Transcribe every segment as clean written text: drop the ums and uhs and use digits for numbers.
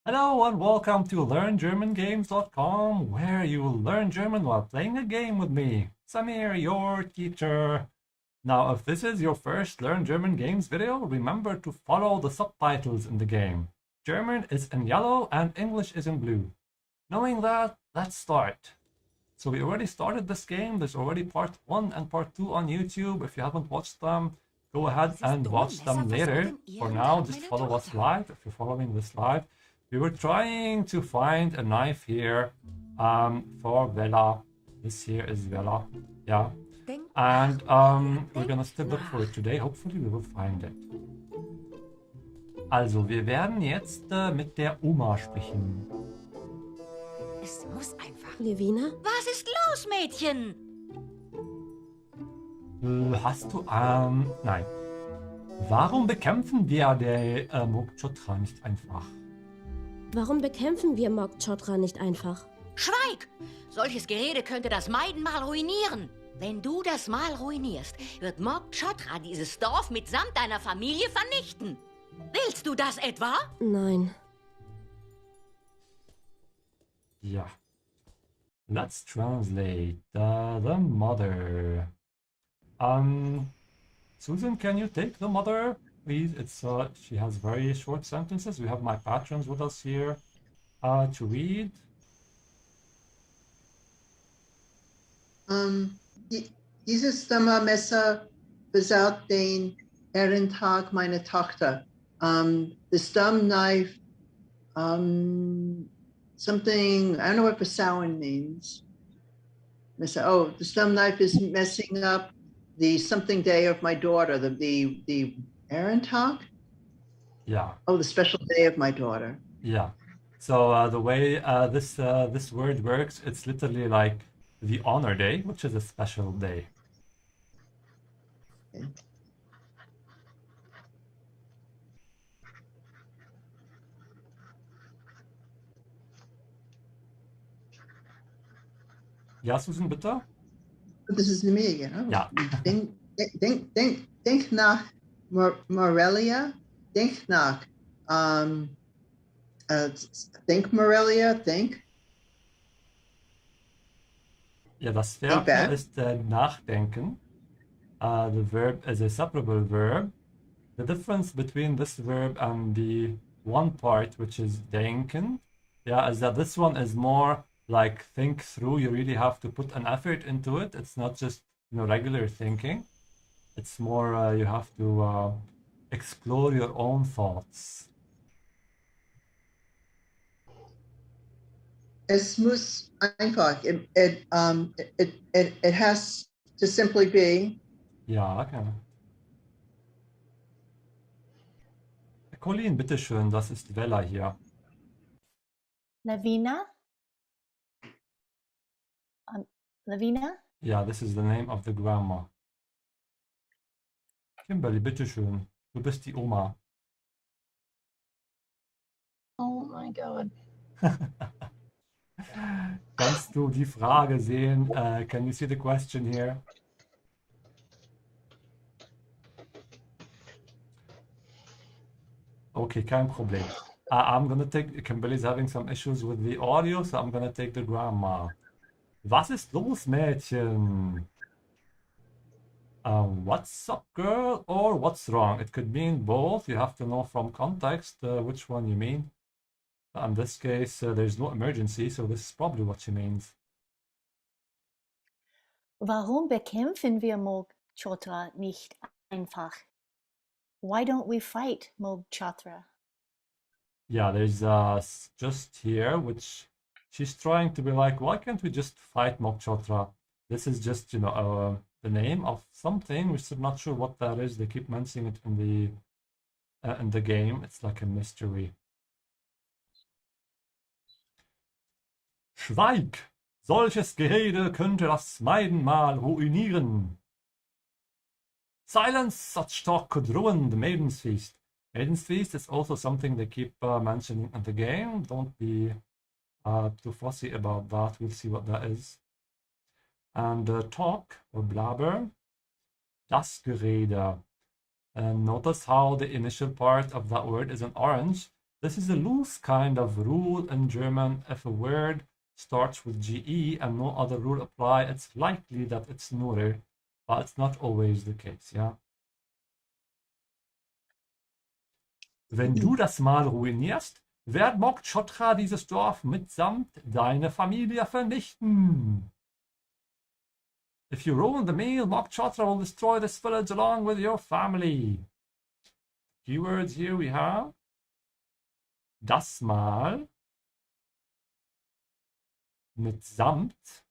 Hello and welcome to LearnGermanGames.com, where you will learn German while playing a game with me, Samir, your teacher. Now, if this is your first Learn German Games video, remember to follow the subtitles in the game. German is in yellow and English is in blue. Knowing that, let's start. So we already started this game. There's already part 1 and part 2 on YouTube. If you haven't watched them, go ahead and watch them later. For now, just follow us live. If you're following this live, we were trying to find a knife here for Vela. This here is Vela. Yeah. And we're gonna still look for it today. Hopefully we will find it. Also, wir werden jetzt mit der Oma sprechen. Es muss einfach. Levina? Was ist los, Mädchen? Hast du, nein. Warum bekämpfen wir der Mokchotra nicht einfach? Warum bekämpfen wir Mok Chotra nicht einfach? Schweig! Solches Gerede könnte das Maidenmal ruinieren. Wenn du das Mal ruinierst, wird Mok Chotra dieses Dorf mitsamt deiner Familie vernichten. Willst du das etwa? Nein. Yeah. Let's translate the mother. Susan, can you take the mother, please? It's she has very short sentences. We have my patrons with us here to read. Dieses Messer besaut den Ehrentag meiner Tochter. The stum knife, something, I don't know what Besauen means. Oh, the stum knife is messing up the something day of my daughter, the Ehrentag? Yeah. Oh, the special day of my daughter. Yeah. So the way this word works, it's literally like the honor day, which is a special day. Okay. Ja, Susan, bitte? This is me again. Oh. Ja. Denk nach Morelia. Denk nach. Think Morelia. Think. Ja, das Verb hier ist nachdenken. The verb is a separable verb. The difference between this verb and the one part, which is denken, yeah, is that this one is more like think through. You really have to put an effort into it. It's not just, regular thinking. It's more you have to explore your own thoughts. Es muss einfach. It has to simply be. Ja, genau. Colleen, bitteschön, das ist Vela hier. Lavina? Lavina? Yeah, this is the name of the grandma. Kimberly, bitteschön, du bist die Oma. Oh my God. Kannst du die Frage sehen? Can you see the question here? Okay, kein Problem. I'm gonna take, Kimberly's having some issues with the audio, so I'm gonna take the grandma. Was ist los, Mädchen? What's up, girl? Or what's wrong? It could mean both. You have to know from context which one you mean. In this case, there's no emergency, so this is probably what she means. Warum bekämpfen wir Mok Chotra nicht einfach? Why don't we fight Mok Chotra? Yeah, there's just here, which she's trying to be like, why can't we just fight Mokchotra? This is just, the name of something, which I'm not sure what that is. They keep mentioning it in the game. It's like a mystery. Schweig! Solches Gerede könnte das Maidenmal ruinieren. Silence! Such talk could ruin the Maiden's Feast. Maiden's Feast is also something they keep mentioning in the game. Don't be too fussy about that. We'll see what that is. And talk or blabber. Das Gerede. And notice how the initial part of that word is an orange. This is a loose kind of rule in German. If a word starts with GE and no other rule apply, it's likely that it's neuter, but it's not always the case, ja? Wenn du das Mal ruinierst, wird Mog Chotra dieses Dorf mitsamt deine Familie vernichten. If you ruin the meal, Mog Chotra will destroy this village along with your family. Keywords here we have das Mal, mitsamt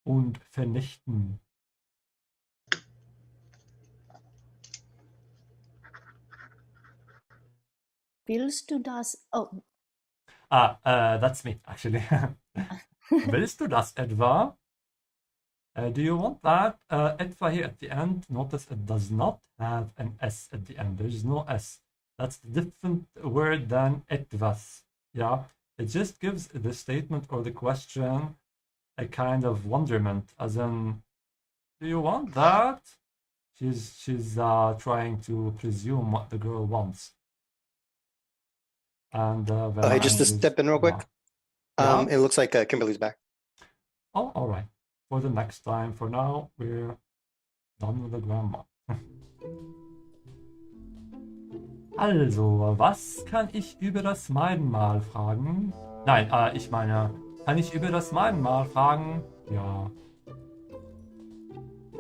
und vernichten. Willst du das? Oh, That's me, actually. Willst du das etwa? Do you want that? Etwa here at the end, notice it does not have an S at the end. There is no S. That's a different word than etwas. Yeah, it just gives the statement or the question a kind of wonderment, as in, do you want that? She's trying to presume what the girl wants. And Hey, just to step in real quick. Yeah. It looks like Kimberly's back. Oh, all right. For the next time. For now, we're done with the grammar. Also, was kann ich über das Meidenmal fragen? Nein, ich meine, kann ich über das Meidenmal fragen? Ja.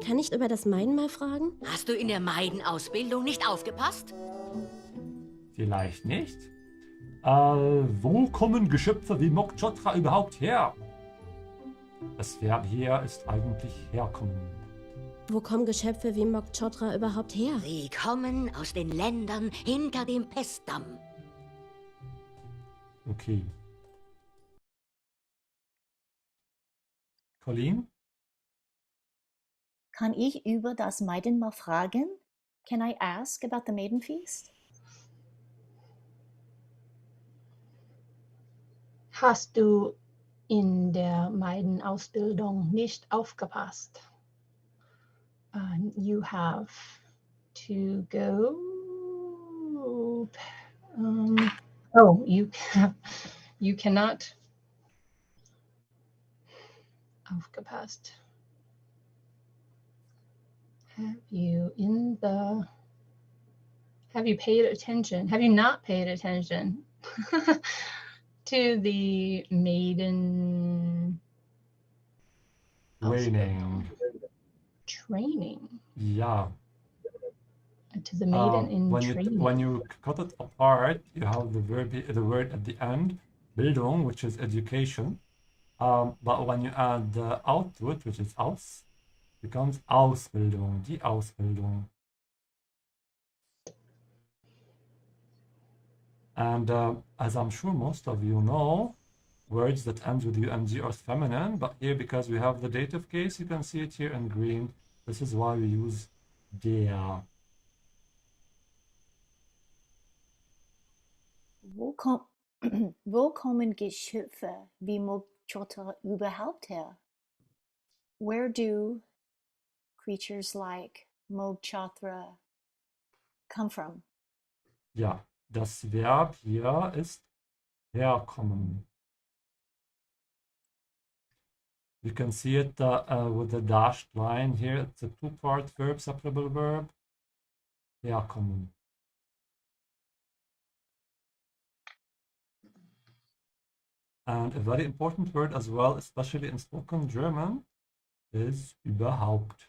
Kann ich über das Meiden mal fragen? Hast du in der Meidenausbildung nicht aufgepasst? Vielleicht nicht. Wo kommen Geschöpfe wie Mog Chotra überhaupt her? Das Verb hier ist eigentlich herkommen. Wo kommen Geschöpfe wie Mog Chotra überhaupt her? Sie kommen aus den Ländern hinter dem Pestdamm. Okay. Colleen? kann ich über das Maiden mal fragen? Can I ask about the maiden feast? Hast du in der Meidenausbildung nicht aufgepasst? You have to go. You cannot. Aufgepasst. Have you paid attention? Have you not paid attention to the maiden Waiting. training? Yeah. To the maiden in training. When you cut it apart, you have the word at the end, Bildung, which is education. But when you add the out to it, which is aus, becomes Ausbildung, die Ausbildung. And as I'm sure most of you know, words that end with UNG are feminine, but here because we have the dative case, you can see it here in green. This is why we use der. Wo kommen Geschöpfe wie Mogchotra überhaupt her? Where do creatures like Mogchotra come from? Ja, das Verb hier ist herkommen. You can see it with the dashed line here. It's a two-part verb, separable verb. Herkommen. And a very important word as well, especially in spoken German, is überhaupt.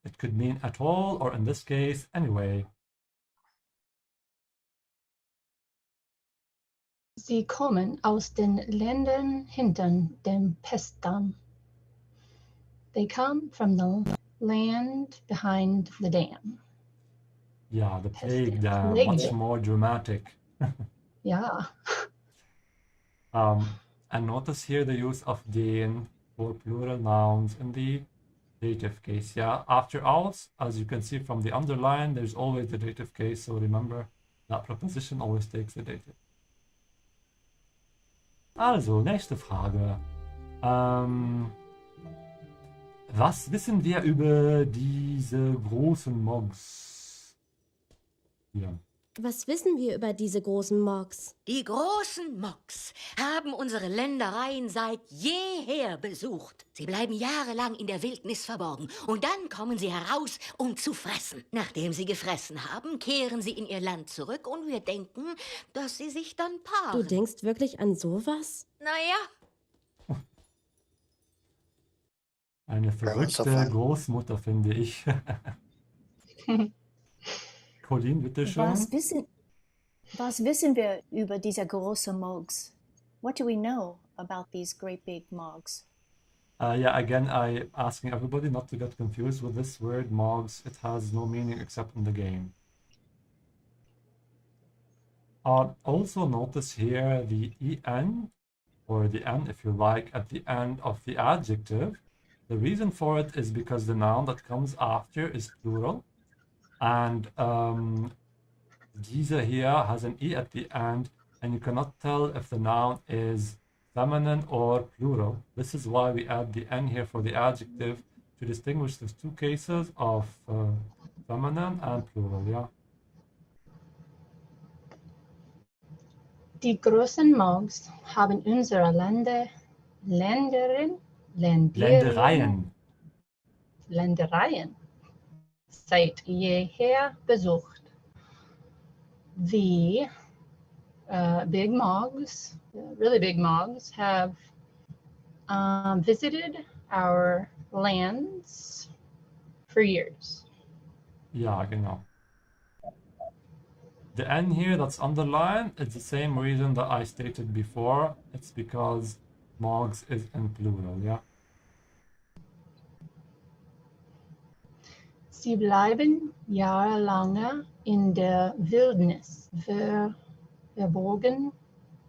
It could mean at all, or in this case, anyway. Sie kommen aus den Ländern hinter dem Pestdamm. They come from the land behind the dam. Yeah, the plague dam, Plague much dam. more dramatic. Yeah. And notice here the use of den for plural nouns in the dative case. Yeah, after aus, as you can see from the underline, there's always the dative case. So remember that preposition always takes the dative. Also, nächste Frage. Was wissen wir über diese großen Mogs? Hier. Was wissen wir über diese großen Mogs? Die großen Mogs haben unsere Ländereien seit jeher besucht. Sie bleiben jahrelang in der Wildnis verborgen und dann kommen sie heraus, um zu fressen. Nachdem sie gefressen haben, kehren sie in ihr Land zurück und wir denken, dass sie sich dann paaren. Du denkst wirklich an sowas? Naja, Eine Grandma's so verrückte fun. Großmutter, finde ich. Colleen, bitteschön. Was wissen wir über diese großen Mogs? What do we know about these great big Mogs? Yeah, again, I asking everybody not to get confused with this word mogs. It has no meaning except in the game. Also notice here the en, or the n if you like, at the end of the adjective. The reason for it is because the noun that comes after is plural, and diese here has an e at the end, and you cannot tell if the noun is feminine or plural. This is why we add the n here for the adjective to distinguish those two cases of feminine and plural, yeah? Die großen Mogs haben unsere Ländereien seit jeher besucht. The big Mogs, really big Mogs, have visited our lands for years. Ja, genau. The n here that's underlined, it's the same reason that I stated before. It's because mogs is in plural, yeah? Sie bleiben jahrelang in der Wildnis verborgen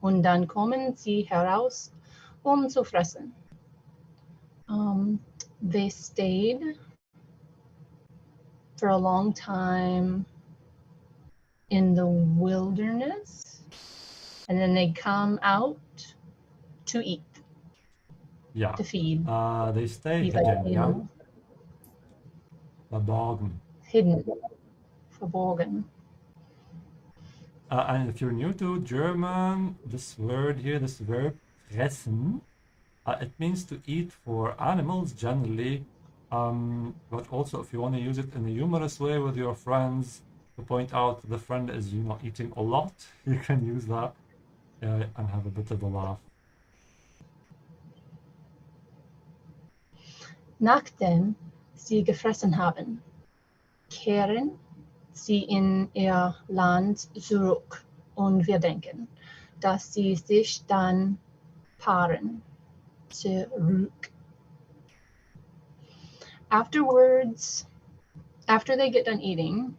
und dann kommen sie heraus, um zu fressen. They stayed for a long time in the wilderness, and then they come out to eat, Yeah. to feed. They stay Wie hidden, yeah? in Verborgen. hidden, verborgen. And if you're new to German, this word here, this verb, fressen, it means to eat for animals generally, but also if you want to use it in a humorous way with your friends, to point out the friend is, you know, eating a lot, you can use that and have a bit of a laugh. Nachdem sie gefressen haben, kehren sie in ihr Land zurück und wir denken, dass sie sich dann paaren. Zurück. Afterwards, after they get done eating,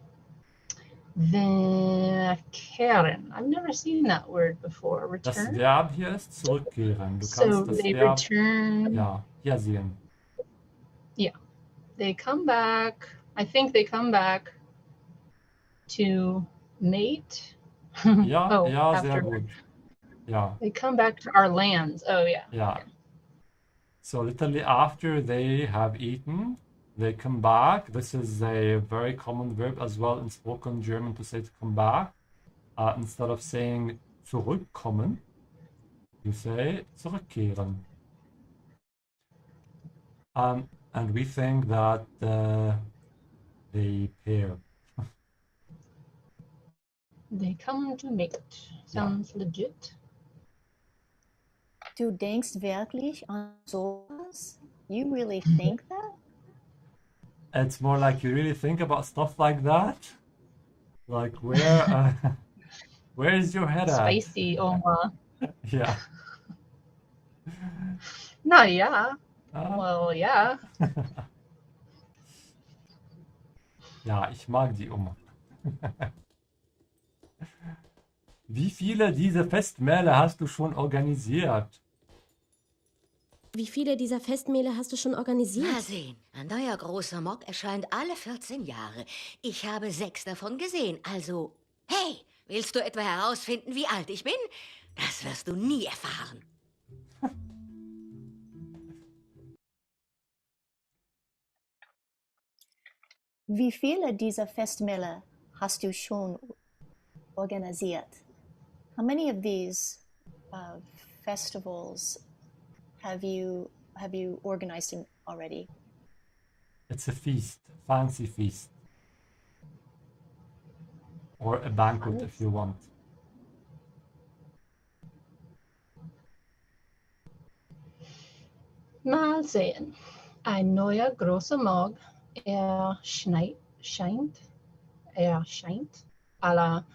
then kehren. I've never seen that word before. Das Return. Verb hier ist zurückkehren. Du So kannst das they Verb, return. ja, hier sehen. They come back. I think they come back to mate. Ja, Oh, ja, sehr after- gut. Ja, They come back to our lands. Oh yeah. ja. So literally after they have eaten, they come back. This is a very common verb as well in spoken German to say to come back. Instead of saying zurückkommen, you say zurückkehren. And we think that they pair. They come to mate. Sounds legit. Du denkst wirklich an sowas? You really think that? It's more like you really think about stuff like that. Like where, where is your head at? Spicy, Oma. Yeah. No, yeah. Ah. Well, yeah. Ja, ich mag die Oma. Wie viele dieser Festmähle hast du schon organisiert? Wie viele dieser Festmehle hast du schon mal organisiert? sehen. Ein neuer großer Mock erscheint alle 14 Jahre. Ich habe 6 davon gesehen. Also, hey, willst du etwa herausfinden, wie alt ich bin? Das wirst du nie erfahren. Wie viele dieser Festmähle hast du schon organisiert. How many of these festivals have you organized already? It's a feast, fancy feast. Or a banquet if you want. Mal sehen. Ein neuer großer Morg erscheint alle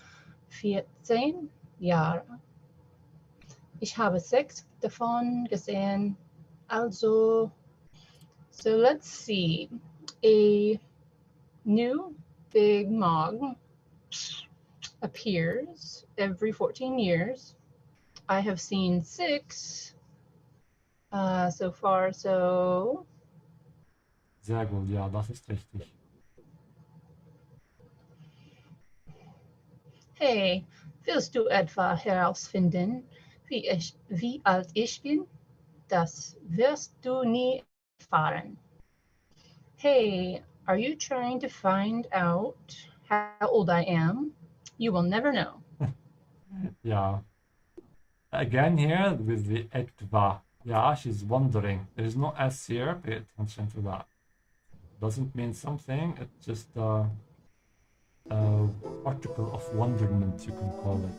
14 Jahre. Ich habe 6 davon gesehen. Also, so let's see. A new big Mog appears every 14 years. I have seen 6 so far, so. Sehr gut, ja, das ist richtig. Hey, willst du etwa herausfinden, wie alt ich bin? Das wirst du nie erfahren. Hey, are you trying to find out how old I am? You will never know. Yeah. Again here with the etwa. Yeah, she's wondering. There is no S here. Pay attention to that. Doesn't mean something. It's just a article of wonderment, you can call it.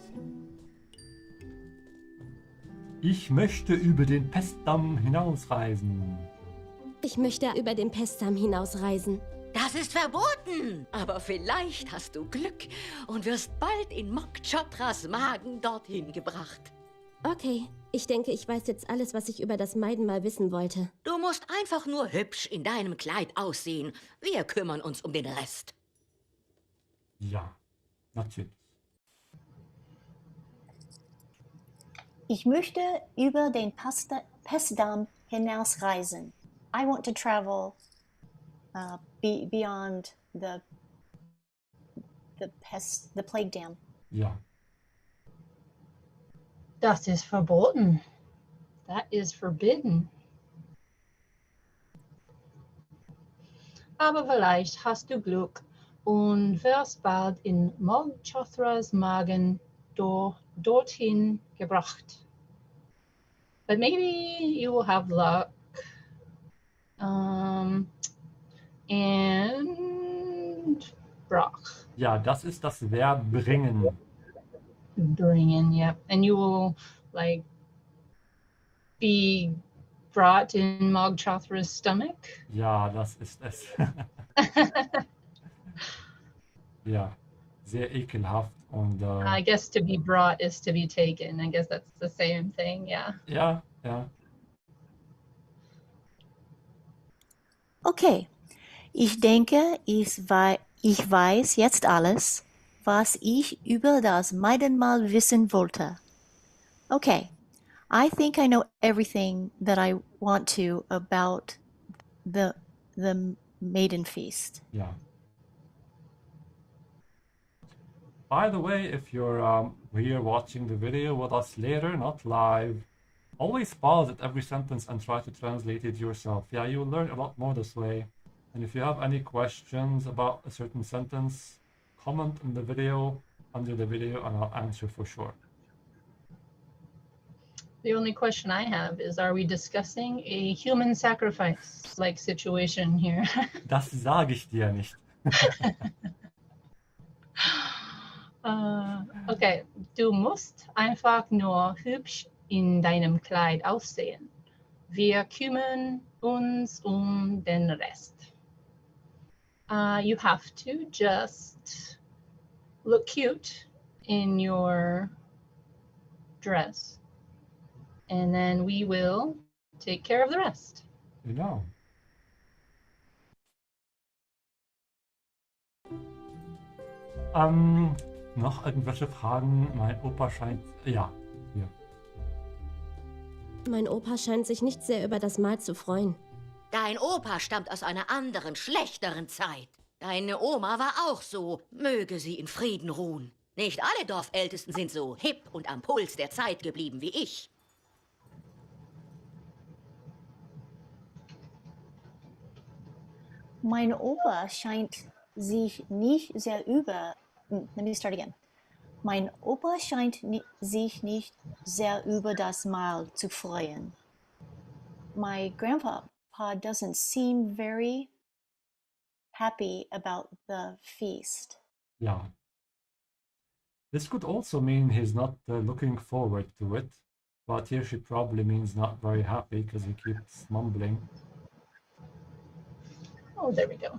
Ich möchte über den Pestdamm hinausreisen. Ich möchte über den Pestdamm hinausreisen. Das ist verboten. Aber vielleicht hast du Glück und wirst bald in Mok Chotras Magen dorthin gebracht. Okay, ich denke, ich weiß jetzt alles, was ich über das Meiden mal wissen wollte. Du musst einfach nur hübsch in deinem Kleid aussehen. Wir kümmern uns um den Rest. Ja, natürlich. Ich möchte über den Pestdamm hinausreisen. I want to travel beyond the plague dam. Ja. Das ist verboten. That is forbidden. Aber vielleicht hast du Glück und wirst bald in Mog Chothras Magen dorthin gebracht. But maybe you will have luck. And brach. Ja, das ist das Verb bringen. Bringen, yep. And you will like be brought in Mog Chothra's stomach. Ja, das ist es. Ja, sehr ekelhaft und I guess to be brought is to be taken. I guess that's the same thing, yeah. ja, ja. Okay, ich denke, ich weiß jetzt alles, was ich über das Meiden mal wissen wollte. Okay, I think I know everything that I want to about the Maiden Feast. Yeah. By the way, if you're here watching the video with us later, not live, always pause at every sentence and try to translate it yourself. Yeah, you'll learn a lot more this way. And if you have any questions about a certain sentence, comment in the video, under the video, and I'll answer for sure. The only question I have is, are we discussing a human sacrifice-like situation here? Das sage ich dir nicht. Okay, du musst einfach nur hübsch in deinem Kleid aussehen. Wir kümmern uns um den Rest. You have to just look cute in your dress, and then we will take care of the rest. Genau. Noch irgendwelche Fragen? Mein Opa scheint... Ja, hier. Mein Opa scheint sich nicht sehr über das Mahl zu freuen. Dein Opa stammt aus einer anderen, schlechteren Zeit. Deine Oma war auch so. Möge sie in Frieden ruhen. Nicht alle Dorfältesten sind so hip und am Puls der Zeit geblieben wie ich. Mein Opa scheint sich nicht sehr über... Let me start again. Mein Opa scheint sich nicht sehr über das Mahl zu freuen. My grandpa doesn't seem very happy about the feast. Yeah. This could also mean he's not looking forward to it, but here she probably means not very happy because he keeps mumbling. Oh, there we go.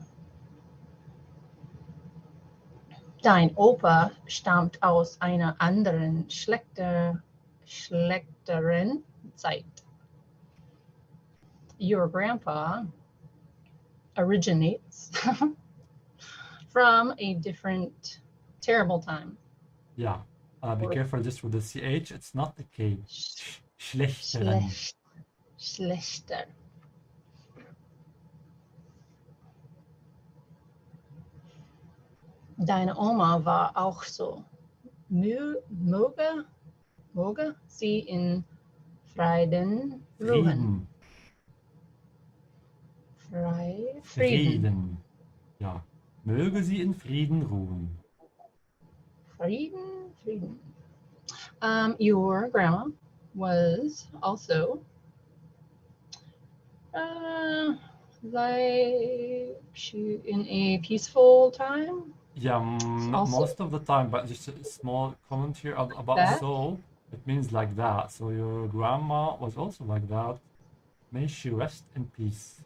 Dein Opa stammt aus einer anderen, schlechteren Zeit. Your grandpa originates from a different, terrible time. Yeah. Be careful just with the CH, it's not the K. Schlechteren. Schlechter. Deine Oma war auch so. Möge sie in Frieden ruhen. Frieden. Ja. Möge sie in Frieden ruhen. Frieden. Your grandma was also like she in a peaceful time. Yeah, not Also- most of the time, but just a small comment here about That? so. It means like that. So your grandma was also like that. May she rest in peace.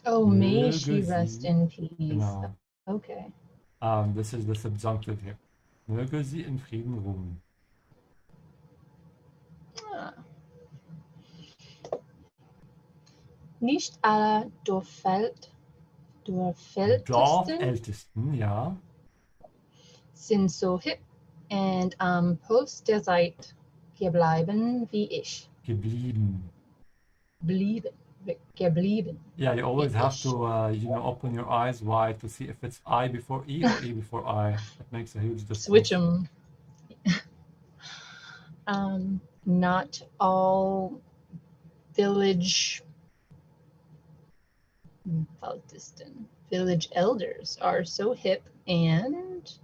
Oh, may she Möge rest sie- in peace. Genau. Okay. This is the subjunctive here. Möge sie in Frieden ruhen. Ah. Nicht alle Dorfältesten Dorfältesten, ja. sind so hip and am Puls der Zeit geblieben wie ich. Geblieben. Geblieben. Yeah, you always Wie have ich. to, open your eyes wide to see if it's I before E or E before I. That makes a huge difference. Switch them. Not all village elders are so hip and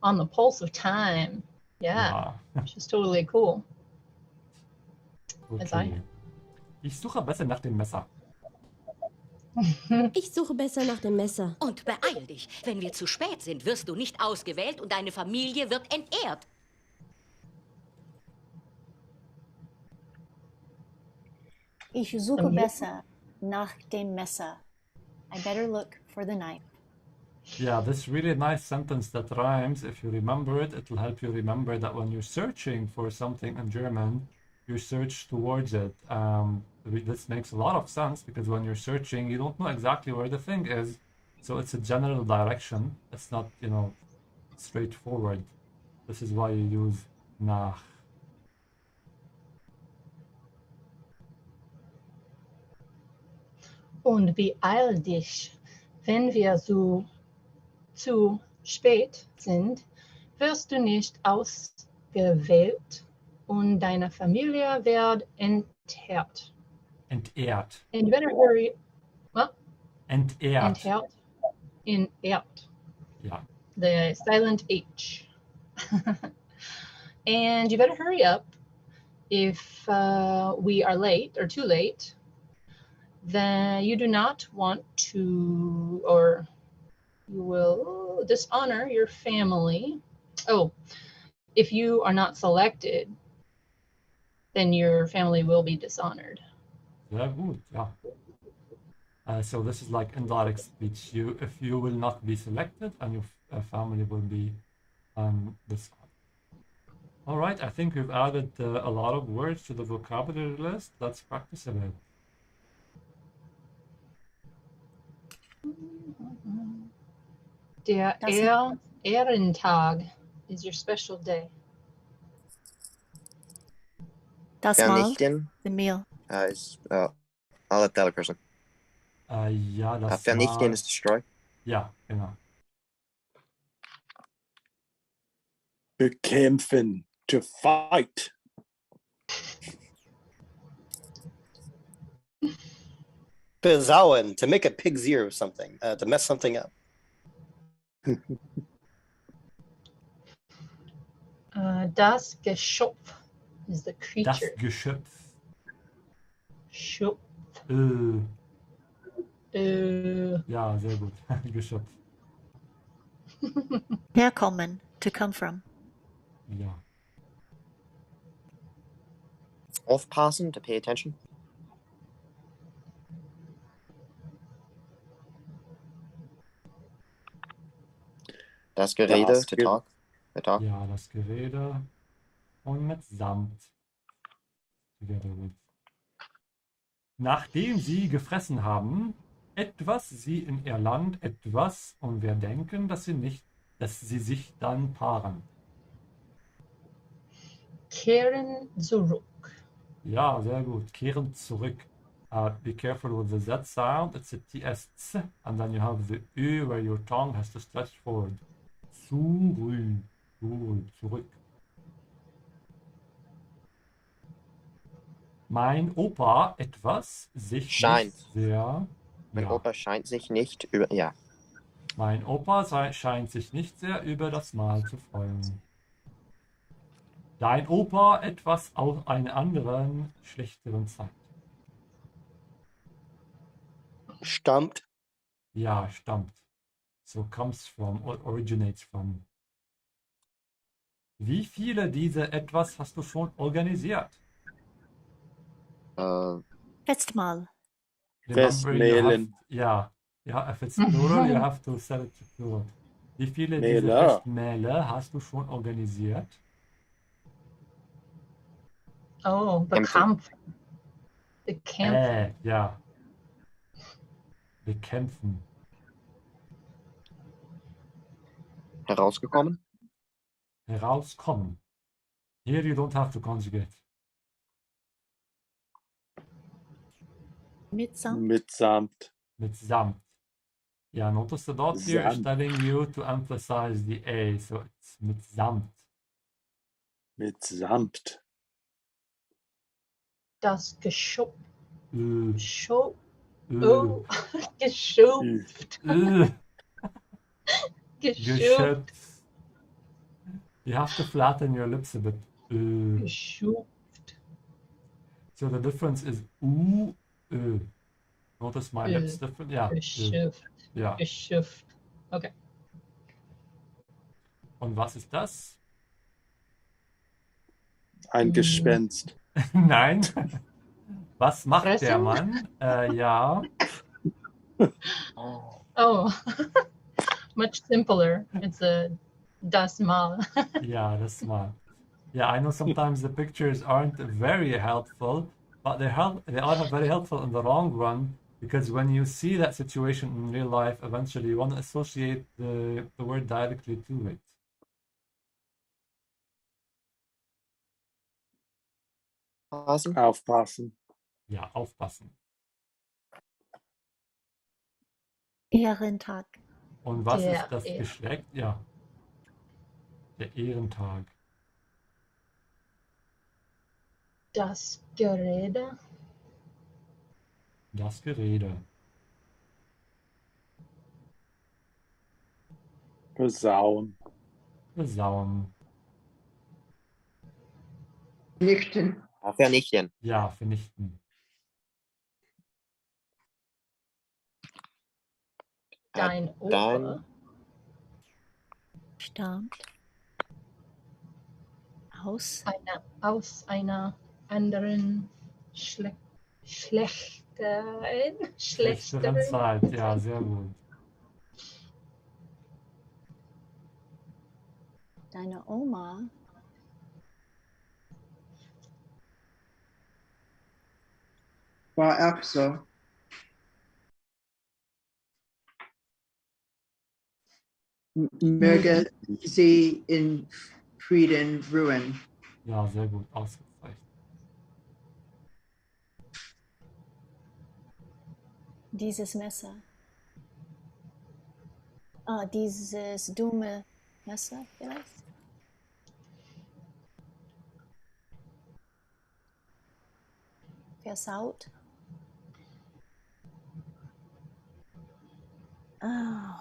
on the pulse of time. Yeah, which is totally cool. As I Okay. Ich suche besser nach dem Messer. Ich suche besser nach dem Messer. Und beeil dich. Wenn wir zu spät sind, wirst du nicht ausgewählt und deine Familie wird entehrt. Ich suche besser nach dem Messer. I better look for the knife. Yeah, this really nice sentence that rhymes. If you remember it, it'll help you remember that when you're searching for something in German, you search towards it. This makes a lot of sense because when you're searching, you don't know exactly where the thing is. So it's a general direction. It's not, straightforward. This is why you use nach. Und beeil dich. Wenn wir zu spät sind, wirst du nicht ausgewählt und deine Familie wird entehrt. Entehrt. And you better hurry. Well, Entehrt. entehrt. Entehrt. Yeah. The silent H. And you better hurry up. If we are late or too late, then you do not want to, or you will dishonor your family. Oh, if you are not selected, then your family will be dishonored. Sehr gut, ja. So this is like indirect speech. If you will not be selected, and your family will be dishonored. All right, I think we've added a lot of words to the vocabulary list. Let's practice a bit. Der Ehrentag is your special day. Das Mahl, Vernichten the meal. I'll let the other person. Ja, das Vernichten Mal. is destroy. Ja, genau. Bekämpfen, to fight. Bezauen, to make a pig's ear of something, to mess something up. Das Geschöpf is the Das creature. Geschöpf. Schöpf. Ja, sehr gut. Geschöpf. Herkommen, to come from. Ja. Aufpassen, to pay attention. Das Gerede, Das to Ge- talk. To talk. Ja, das Gerede. Und mit Samt. Together with. Nachdem sie gefressen haben, etwas sie in ihr Land, etwas, und wir denken, dass sie sich dann paaren. Kehren zurück. Ja, sehr gut. Kehren zurück. Be careful with the Z sound. It's a TS, and then you have the Ö where your tongue has to stretch forward. Zurück. Zurück. Mein Opa etwas sich Scheint. nicht sehr. Mein Ja. Opa scheint sich nicht über. Ja. Mein Opa scheint sich nicht sehr über das Mahl zu freuen. Dein Opa etwas aus einer anderen, schlechteren Zeit. Stammt. Ja, stammt. So comes from or originates from. Wie viele dieser etwas hast du schon organisiert? Letztes Mal. Remember, you have, Festmehlen. ja, if it's plural, you have to set it to plural. Wie viele dieser Mähle. Festmähle hast du schon organisiert? Oh, bekämpfen. Bekämpfen. Ja. Bekämpfen. Herausgekommen. Herauskommen. Here you don't have to conjugate. Mitsamt. Mitsamt. Mit Samt. Yeah, notice the dot here is Samt. telling you to emphasize the A, so it's mit Samt. Mitsamt. Das Geschöpf. Ö, Schöpf. ö, Oh, geschöpft. ö, Geschöpft. Geschöpf. You have to flatten your lips a bit. Ö. Geschöpft. So the difference is U, Ö. Notice my Ö. lips different? Yeah. Ö. Geschöpft. Ja. Geschöpft. Okay. Und was ist das? Ein Gespenst. Nein. Was macht der Fressen? Mann? Ja. Oh, much simpler. It's a das Mal. Yeah, that's smart. Yeah, I know sometimes the pictures aren't very helpful, but they are very helpful in the long run because when you see that situation in real life, eventually you want to associate the word directly to it. Passen. Aufpassen. Ja, aufpassen. Ehrentag. Und was Der ist das Ehr- Geschlecht? Ja, der Ehrentag. Das Gerede. Das Gerede. Besauen. Besauen. Nichten. Vernichten. Ja, vernichten. Dein Dein- Opa. Stammt. Aus einer anderen schlechteren Schlechteren Zeit. Ja, sehr gut. Deine Oma. War auch so. Möge sie in Frieden ruhen. Ja, sehr gut. Ausgezeichnet. Dieses Messer. Dieses dumme Messer vielleicht? Versaut. Oh,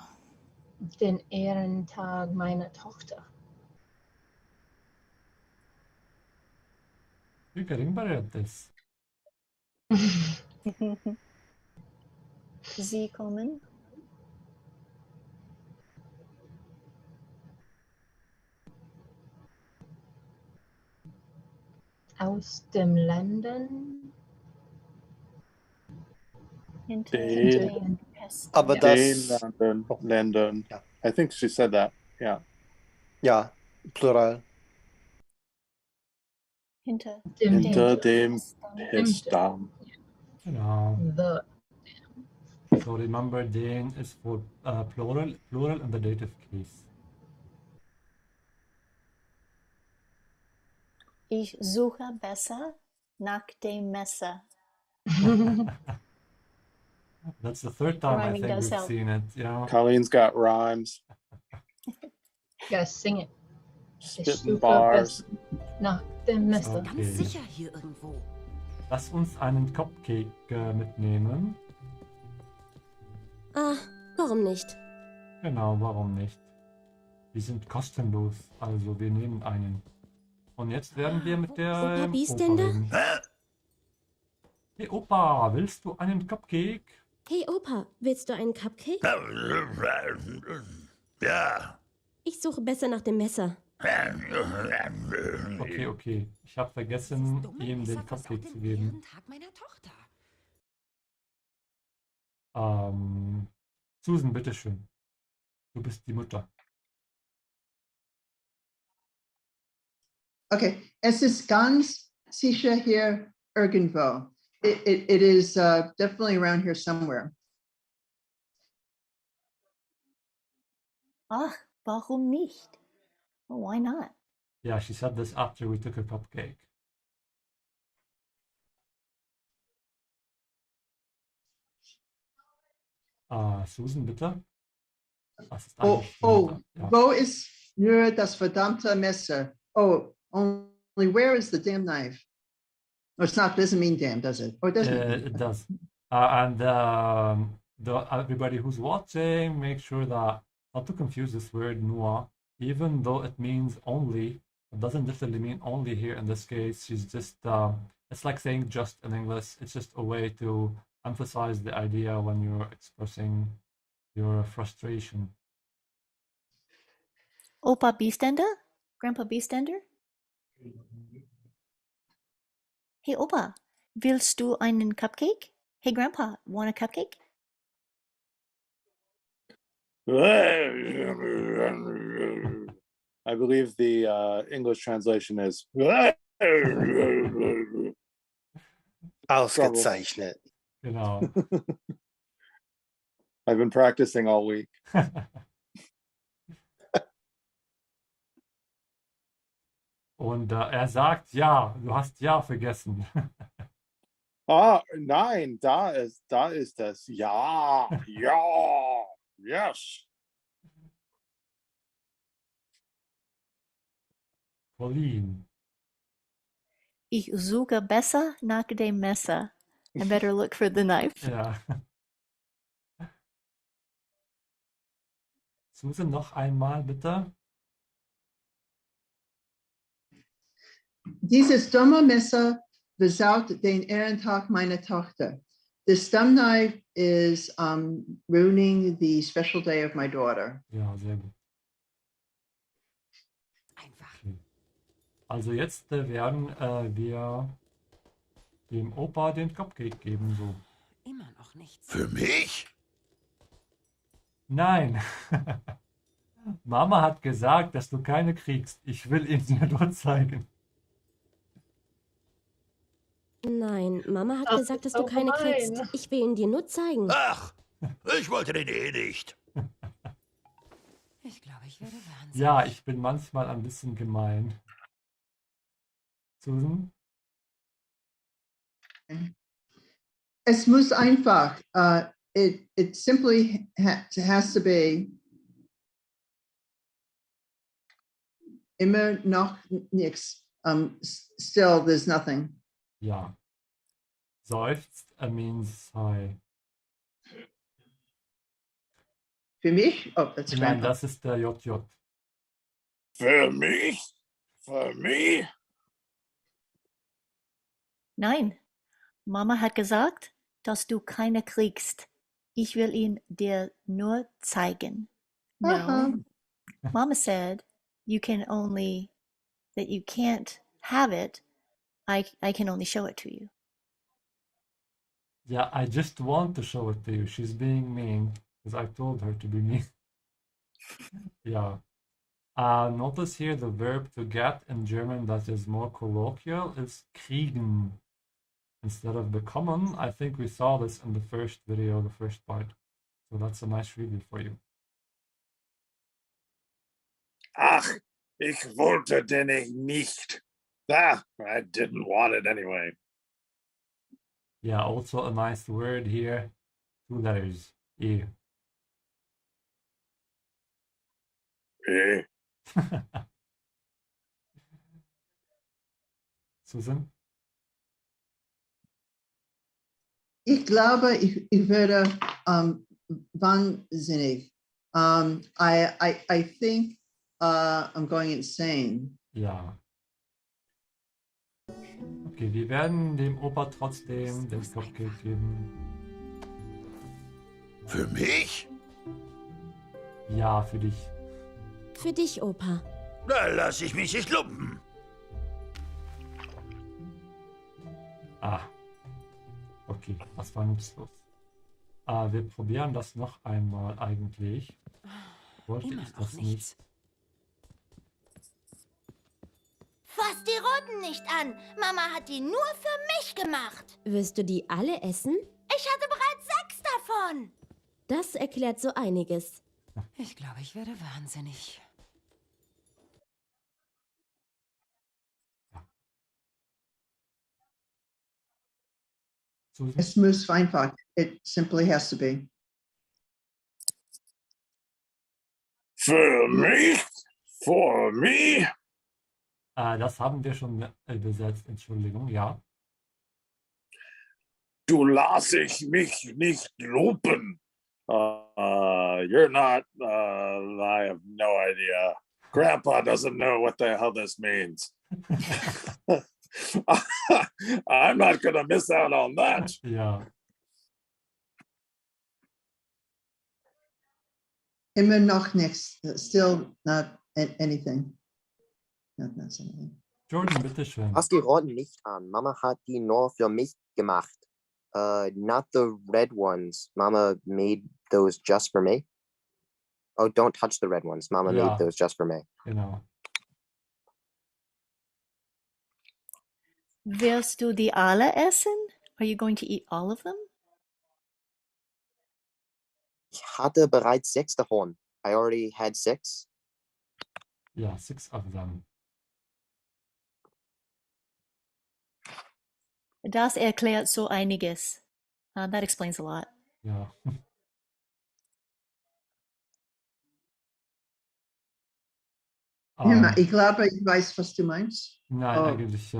Den Ehrentag meiner Tochter. You're getting better at this. Sie kommen. Aus dem Ländern. Hinter Den- den Pesten. Aber Ja. das, Ländern. Ja. I think she said that. Yeah. ja, Plural. Hinter Hinter dem Pesten. Pestdamm. Genau. The. So remember, den is for plural in the dative case. Ich suche besser nach dem Messer. That's the third time I Rhyming think does we've help. seen it. Yeah. Colleen's got rhymes, Gotta sing it. Ich spitting suche bars. besser nach dem Messer. Okay. Ganz sicher hier irgendwo. Lass uns einen Cupcake mitnehmen. Ah, warum nicht? Genau, warum nicht? Die sind kostenlos, also wir nehmen einen. Und jetzt werden wir mit der Opa Opa Biestender? reden. Hey Opa, willst du einen Cupcake? Hey Opa, willst du einen Cupcake? Ja. Ich suche besser nach dem Messer. Okay, okay. Ich habe vergessen, ihm den Cupcake zu geben. Tag meiner Tochter. Susan, bitteschön. Du bist die Mutter. Okay, es ist ganz sicher hier irgendwo. It is definitely around here somewhere. Ach, warum nicht? Well, why not? Yeah, she said this after we took her cupcake. Susan, bitte. Was ist Oh, eigentlich die oh, Mutter? Ja. wo ist nur das verdammte Messer? Oh, only where is the damn knife? Oh, it's not, doesn't mean damn, does it? Or doesn't it? It does. And everybody who's watching, make sure that not to confuse this word "noir," even though it means only. It doesn't literally mean only here in this case. She's just it's like saying just in English. It's just a way to emphasize the idea when you're expressing your frustration. Opa Biestender? Grandpa Biestender? Hey Opa, willst du einen Cupcake? Hey Grandpa, want a cupcake? I believe the English translation is Ausgezeichnet. Genau. I've been practicing all week. Und er sagt ja, du hast ja vergessen. Ah, nein, da ist es. Ja, ja, yes. Pauline. Ich suche besser nach dem Messer. I better look for the knife. Ja. Susan, noch einmal bitte. Dieses dumme Messer versaut den Ehrentag meiner Tochter. This thumb knife is ruining the special day of my daughter. Ja, sehr gut. Einfach. Okay. Also jetzt werden wir dem Opa den Cupcake geben. So. Immer noch nichts. Für mich? Nein. Mama hat gesagt, dass du keine kriegst. Ich will ihn dir nur zeigen. Nein, Mama hat Ach, gesagt, dass ist du doch keine gemein. kriegst. Ich will ihn dir nur zeigen. Ach, ich wollte den eh nicht. Ich glaube, ich werde wahnsinnig. Ja, ich bin manchmal ein bisschen gemein. Susan? Es muss einfach, it simply has to be immer noch nichts. Still, there's nothing. Ja. Seufzt means sigh. Für mich? Oh, that's Nein, Grandpa. das ist der JJ. Für mich? Für mich? Nein, Mama hat gesagt, dass du keine kriegst. Ich will ihn dir nur zeigen. Uh-huh. No, Mama said that you can't have it. I can only show it to you. Yeah, I just want to show it to you. She's being mean because I told her to be mean. Yeah. Notice here the verb to get in German that is more colloquial is kriegen instead of bekommen. I think we saw this in the first video, the first part. So that's a nice review for you. Ach, ich wollte den nicht. Ah, I didn't want it anyway. Yeah, also a nice word here. 2 letters. E. Eh. Susan? Ich glaube, ich werde wahnsinnig. I think I'm going insane. Ja. Okay, wir werden dem Opa trotzdem den Cupcake geben. Für mich? Ja, für dich. Für dich, Opa. Da lass ich mich nicht lumpen. Ah. Okay, das war nutzlos. Wir probieren das noch einmal eigentlich. Wollte ich das nicht? Fass die Roten nicht an. Mama hat die nur für mich gemacht. Wirst du die alle essen? Ich hatte bereits 6 davon. Das erklärt so einiges. Ich glaube, ich werde wahnsinnig. Susan? Es muss einfach. It simply has to be. Für mich? For me? Das haben wir schon besetzt, Entschuldigung, ja. Du lass ich mich nicht lumpen. You're not, I have no idea. Grandpa doesn't know what the hell this means. I'm not gonna miss out on that. Ja. Immer noch nichts. Still not anything. Not anything. Jordan, bitteschön. Fass die Roten nicht an. Mama hat die nur für mich gemacht. Not the red ones. Mama made those just for me. Oh, don't touch the red ones. Mama Ja. made those just for me. Genau. Wirst du die alle essen? Are you going to eat all of them? Ich hatte bereits 6 davon. I already had 6. Ja, 6 of them. Das erklärt so einiges. That explains a lot. Ja. Ich glaube, ich weiß, was du meinst. Nein, Oh. eigentlich.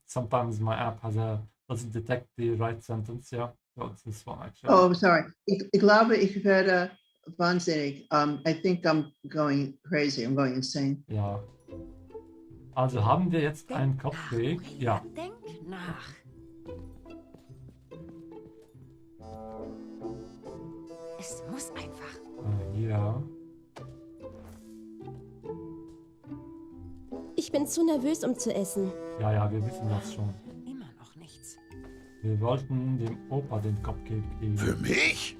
Sometimes my app doesn't detect the right sentence. Yeah, so it's this one actually. Oh, sorry. Ich glaube, ich werde wahnsinnig. I think I'm going crazy. I'm going insane. Ja. Also haben wir jetzt einen Cupcake. Ja. Denk nach. Es muss einfach. Ja. Ich bin zu nervös, um zu essen. Ja, wir wissen das schon. Immer noch nichts. Wir wollten dem Opa den Cupcake geben. Für mich?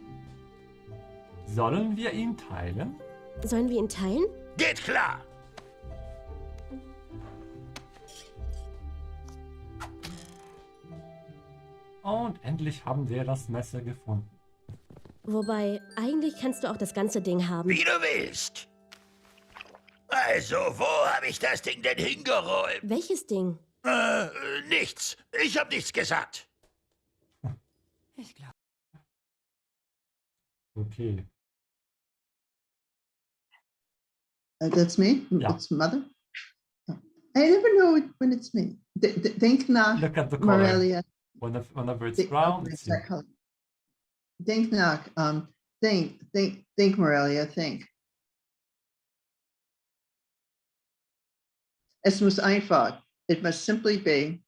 Sollen wir ihn teilen? Sollen wir ihn teilen? Geht klar. Und endlich haben wir das Messer gefunden. Wobei, eigentlich kannst du auch das ganze Ding haben. Wie du willst. Also, wo habe ich das Ding denn hingeräumt? Welches Ding? Nichts. Ich habe nichts gesagt. Ich glaube. Okay. That's me? Yeah. It's mother? Oh. I never know when it's me. Denk nach, Look at the color. Morelia. Whenever it's brown, it's you. Denk nach, think, Morelia, think. Es muss einfach. It must simply be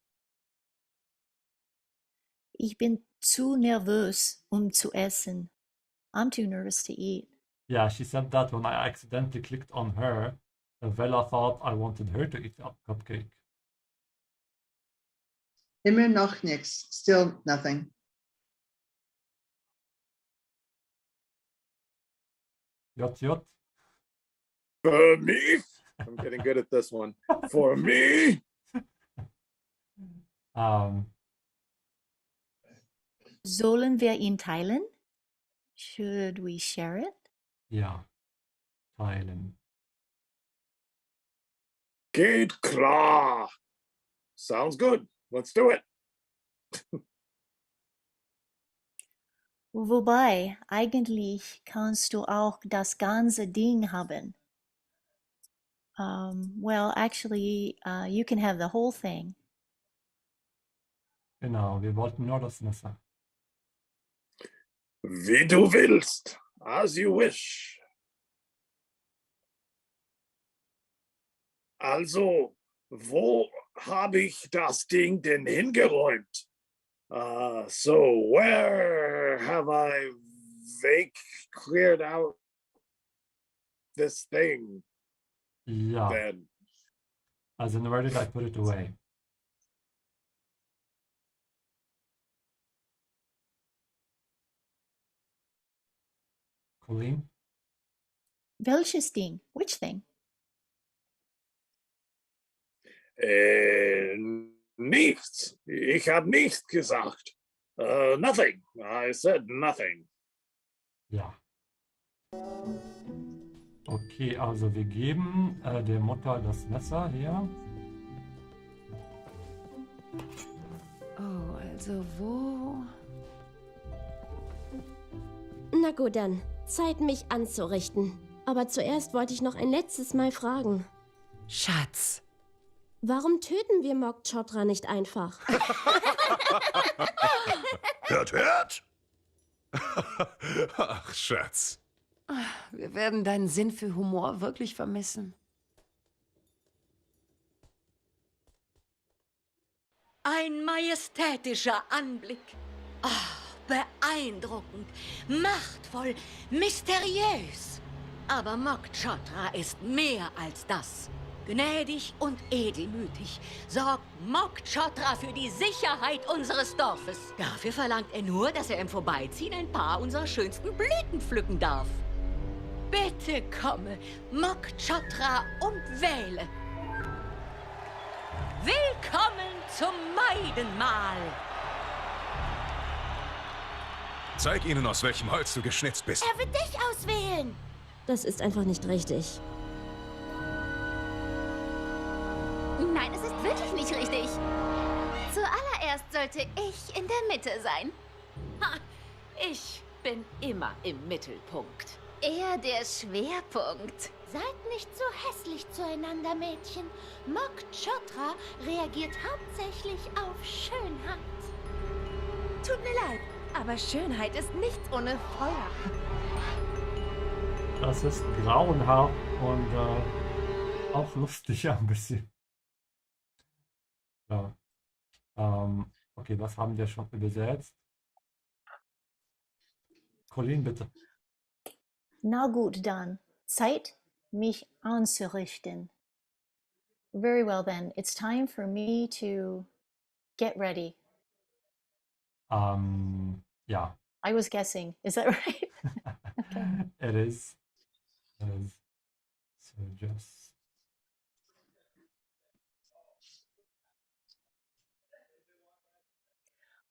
Ich bin zu nervös, zu essen. I'm too nervous to eat. Yeah, she said that when I accidentally clicked on her. Vella thought I wanted her to eat a cupcake. Immer noch nichts. Still nothing. Jot, jot. For me? I'm getting good at this one. For me? Sollen wir ihn teilen? Should we share it? Ja, teilen. Geht klar. Sounds good. Let's do it. Wobei, eigentlich kannst du auch das ganze Ding haben. Well, actually, you can have the whole thing. Genau, wir wollten nur das Messer. Wie du willst. As you wish. Also, wo habe ich das Ding denn hingeräumt? So where have I cleared out this thing Ja, then? also where did I put it away? Colleen? Welches Ding? Which thing? Nichts. Ich habe nichts gesagt. Nothing. I said nothing. Ja. Okay, also wir geben der Mutter das Messer her. Oh, also wo? Na gut dann, Zeit mich anzurichten. Aber zuerst wollte ich noch ein letztes Mal fragen. Schatz. Warum töten wir Mok Chotra nicht einfach? Hört, hört! Ach, Schatz. Wir werden deinen Sinn für Humor wirklich vermissen. Ein majestätischer Anblick. Beeindruckend, machtvoll, mysteriös. Aber Mok Chotra ist mehr als das. Gnädig und edelmütig sorgt Mok Chotra für die Sicherheit unseres Dorfes. Dafür verlangt er nur, dass er im Vorbeiziehen ein paar unserer schönsten Blüten pflücken darf. Bitte komme, Mok Chotra, und wähle. Willkommen zum Maidenmahl. Zeig ihnen, aus welchem Holz du geschnitzt bist. Er wird dich auswählen. Das ist einfach nicht richtig. Nein, es ist wirklich nicht richtig. Zuallererst sollte ich in der Mitte sein. Ha, ich bin immer im Mittelpunkt. Eher der Schwerpunkt. Seid nicht so hässlich zueinander, Mädchen. Mok Chotra reagiert hauptsächlich auf Schönheit. Tut mir leid, aber Schönheit ist nichts ohne Feuer. Das ist grauenhaft und auch lustig ein bisschen. Ja. Okay, das haben wir schon übersetzt. Colleen, bitte. Na gut, dann. Zeit, mich anzurichten. Very well then. It's time for me to get ready. Ja. I was guessing. Is that right? Okay. It is. So just...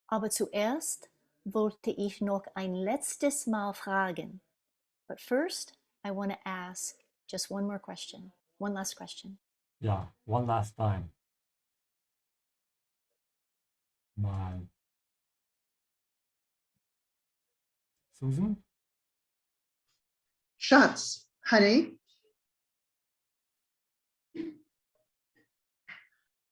Aber zuerst wollte ich noch ein letztes Mal fragen. But first, I want to ask just one more question. One last question. Ja, one last time. Mal. Susan? Schatz, honey.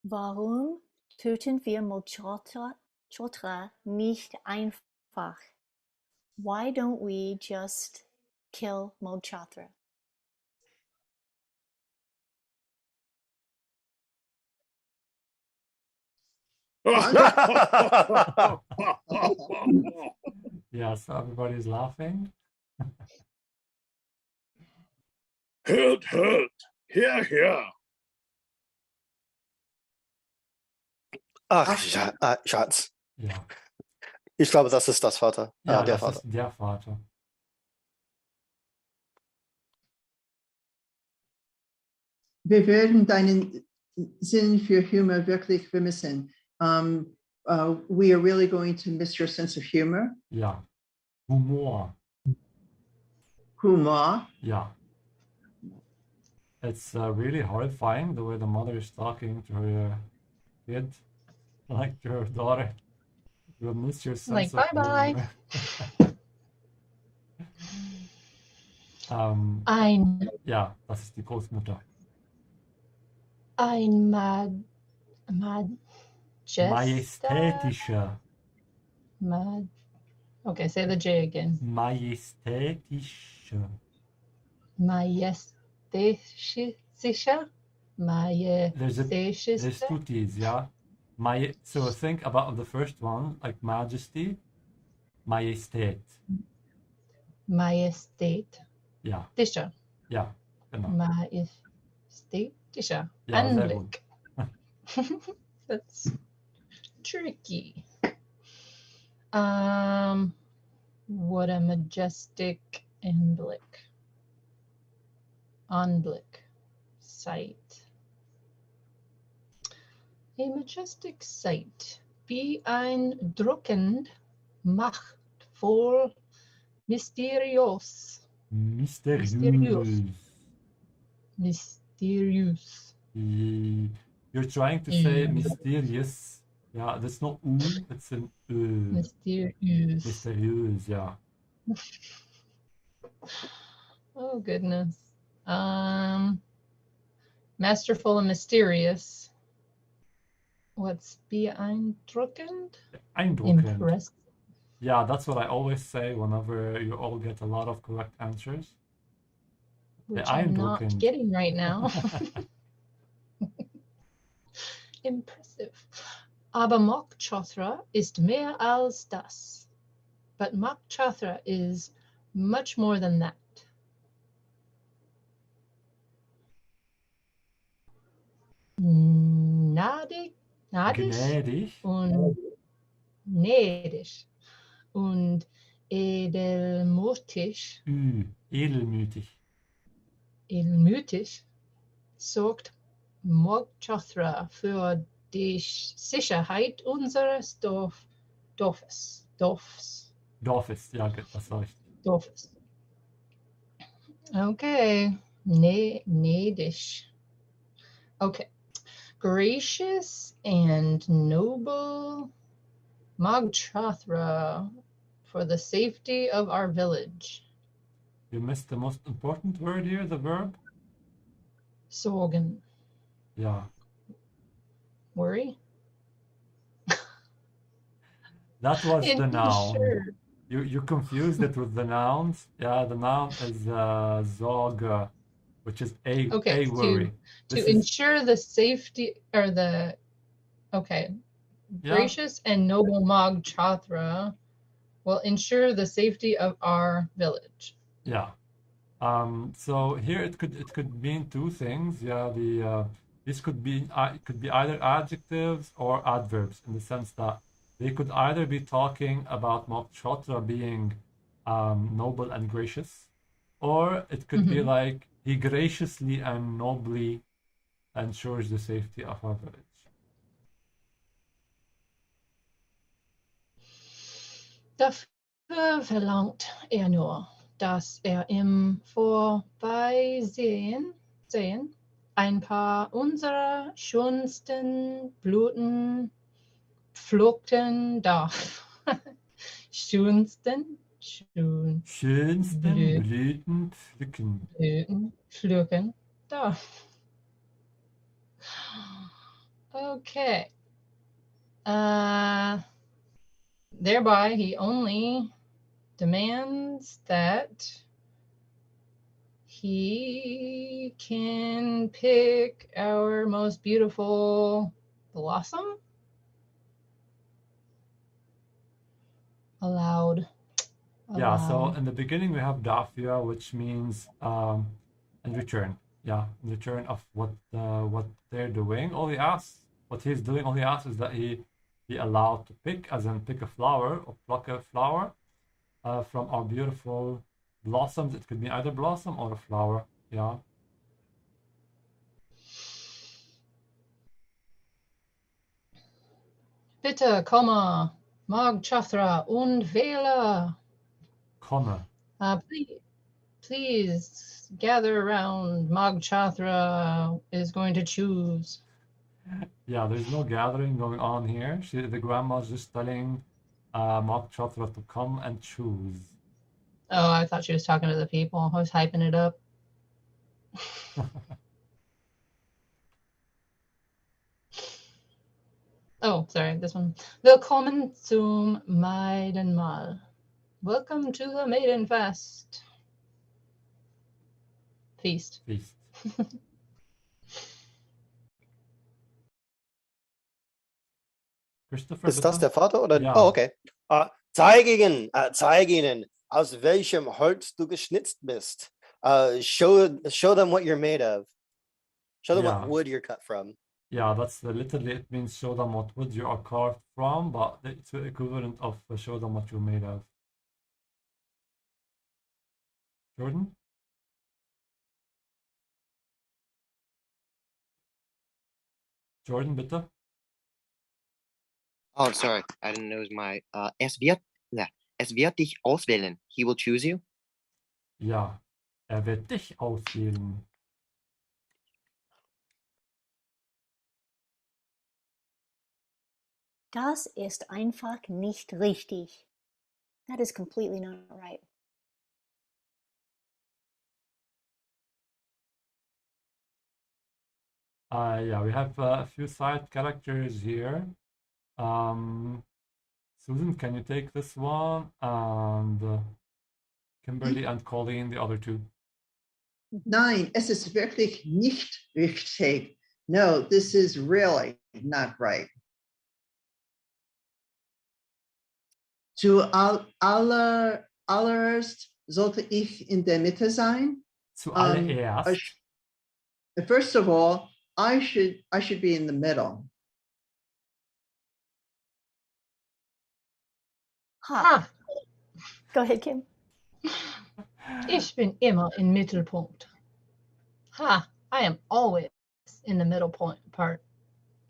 Warum töten wir Mok Chotra nicht einfach? Why don't we just kill Mok Chotra? Yeah, so everybody's laughing. Hört, hört. Hier, hier. Ach, Schatz. Ja. Ich glaube, das ist das Vater. Ja, Der das Vater. ist der Vater. Wir werden deinen Sinn für Humor wirklich vermissen. We are really going to miss your sense of humor. Ja. Humor. Humor. Yeah. It's really horrifying the way the mother is talking to her kid, like to her daughter. You'll miss your sense Like, of bye-bye. humor. Ein Ja, das ist die Großmutter. Majestätischer. Okay, say the J again. Majestätischer. Majestätischer? There's two T's, yeah. So think about the first one, like majesty, Majestät. Majestät. Ja. Tischer. Ja, genau. Majestätischer. Ja, sehr gut. Anblick. That's tricky. What a majestic Anblick. Sight. A majestic sight. Beeindruckend, machtvoll, mysteriös. Mysterious. You're trying to say mysterious. Yeah, that's not U, it's an Ö. Mysterious. Mysterious, yeah. Oh, goodness. Masterful and mysterious. What's beeindruckend? Beeindruckend. Impressive. Yeah, that's what I always say whenever you all get a lot of correct answers. Which I'm not getting right now. Impressive. Aber Mock Chothra ist mehr als das. But Mock Chothra is much more than that. Gnädig und edelmütig. Edelmütig sorgt Mock Chothra für die Sicherheit unseres Dorfes, ja, das war richtig. Dorfes. Okay, gnädig. Okay, gracious and noble Mock Chothra for the safety of our village. You missed the most important word here, the verb. Sorgen. Yeah. Worry? That was the noun. Sure. You confused it with the nouns. Yeah, the noun is Sorge, which is a worry. To ensure the safety or the gracious and noble Mock Chothra will ensure the safety of our village. Yeah. So here it could mean two things. Yeah, this could be either adjectives or adverbs, in the sense that they could either be talking about Mock Chothra being noble and gracious, or it could be like he graciously and nobly ensures the safety of our village. Dafür verlangt nur, dass im Vorbeisehen ein paar unserer schönsten Blüten pflücken darf. Schönsten Blüten pflücken darf. Okay. Thereby, he only demands that he can pick our most beautiful blossom. allowed. Yeah, so Allowed. in the beginning we have dafür, which means in return. Yeah, in return of what they're doing. All he asks, what he's doing, all he asks is that he be allowed to pick, as in pick a flower or pluck a flower from our beautiful blossoms. It could be either blossom or a flower. Yeah. Bitte komme, Mag Chothra und wähle. Komme. Please gather around. Mag Chothra is going to choose. Yeah, there's no gathering going on here. The grandma's just telling Mok Chothra to come and choose. Oh, I thought she was talking to the people. I was hyping it up. Oh, sorry, this one. Willkommen zum Maidenmahl. Welcome to the Maidenfest. Feast. Feast. Christopher, Ist das bitte? der Vater oder? Ja. Oh, okay. Zeig ihnen, aus welchem Holz du geschnitzt bist. Show them what you're made of. Show them Yeah. what wood you're cut from. Yeah, that's literally, it means show them what wood you are carved from, but it's the equivalent of show them what you're made of. Jordan? Jordan, bitte? Oh, sorry. I didn't know it was my. Es wird dich auswählen. He will choose you. Ja, wird dich auswählen. Das ist einfach nicht richtig. That is completely not right. Yeah, we have a few side characters here. Susan, can you take this one? And Kimberly and Colleen, the other two. Nein, es ist wirklich nicht richtig. No, this is really not right. Zuallererst sollte ich in der Mitte sein. Zuallererst. First of all, I should be in the middle. Ha. Go ahead, Kim. Ich bin immer im Mittelpunkt. Ha! I am always in the middle part.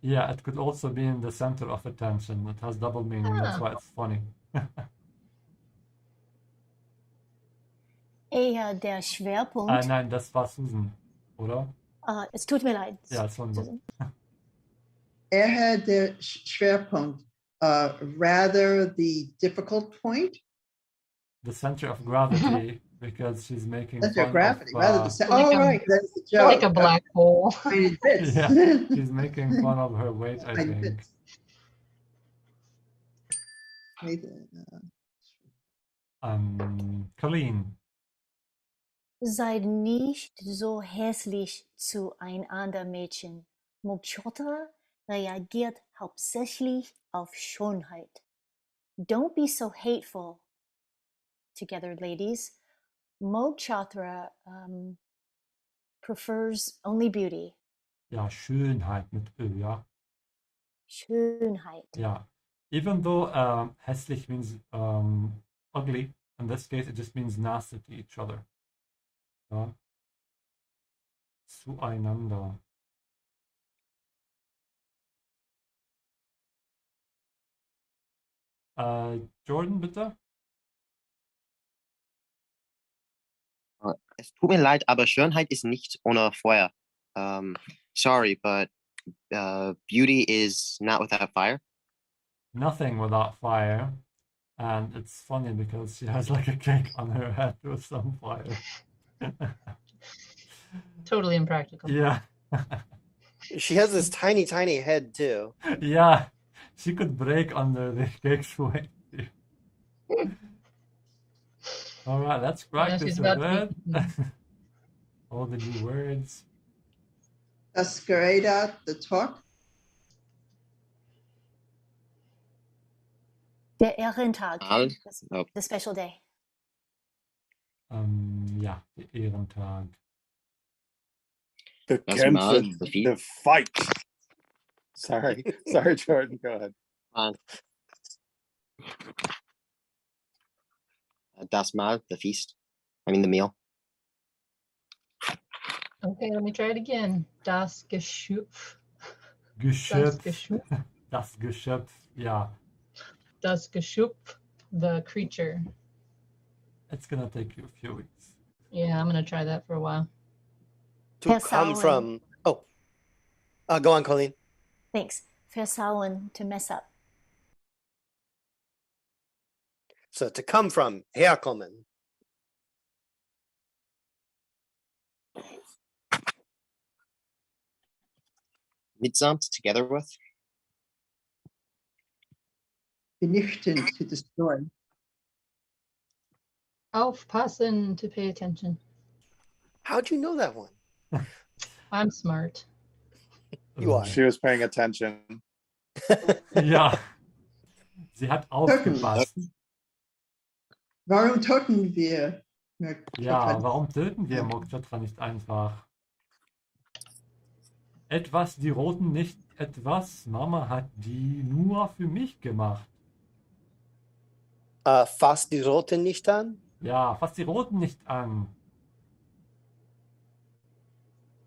Yeah, it could also be in the center of attention. It has double meaning. That's why it's funny. Der Schwerpunkt. Nein, das war Susan, oder? Es tut mir leid. Ja, Susan. Had der Schwerpunkt, rather the difficult point. The center of gravity, because she's making center fun of gravity, of, rather the right, that's the joke. Like a black hole. Yeah, she's making fun of her weight, I think. Colleen. Seid nicht so hässlich zueinander, Mädchen. Mok Chothra reagiert hauptsächlich auf Schönheit. Don't be so hateful. Together, ladies. Mok Chothra prefers only beauty. Ja, Schönheit mit Ö, ja. Schönheit. Yeah. Even though hässlich means ugly, in this case it just means nasty to each other. Ja. Zueinander. Jordan, bitte? Es tut mir leid, aber Schönheit ist nicht ohne Feuer. Sorry, but beauty is not without fire. Nothing without fire. And it's funny because she has like a cake on her head with some fire. Totally impractical. Yeah. She has this tiny, tiny head too. Yeah. She could break under the cake's weight. All right, let's practice with it. All the new words. Das Gerät, the talk. Der Ehrentag. Mal. Das, Oh, the special day. Ja, der Ehrentag. das Mal. Bekämpfen. The feast. The fight. Sorry. Sorry, Jordan. Go ahead. Fine. Das Mal. The feast. I mean the meal. Okay, let me try it again. Das Geschöpf. Geschöpf. Das Geschöpf. Das Geschöpf. Ja. Das Geschöpf. The creature. It's gonna take you a few weeks. Yeah, I'm gonna try that for a while. To come Versauen. from. Oh. Go on, Colleen. Thanks. Versauen, to mess up. So to come from, herkommen. Mitsamt, together with. Vernichten, to destroy. Aufpassen, to pay attention. How'd you know that one? I'm smart. You are. She was paying attention. Ja. Sie hat aufgepasst. Warum töten wir? Ja, warum töten wir Mokchatra nicht einfach? Etwas, die Roten nicht etwas. Mama hat die nur für mich gemacht. Fass die Roten nicht an? Ja, fass die Roten nicht an.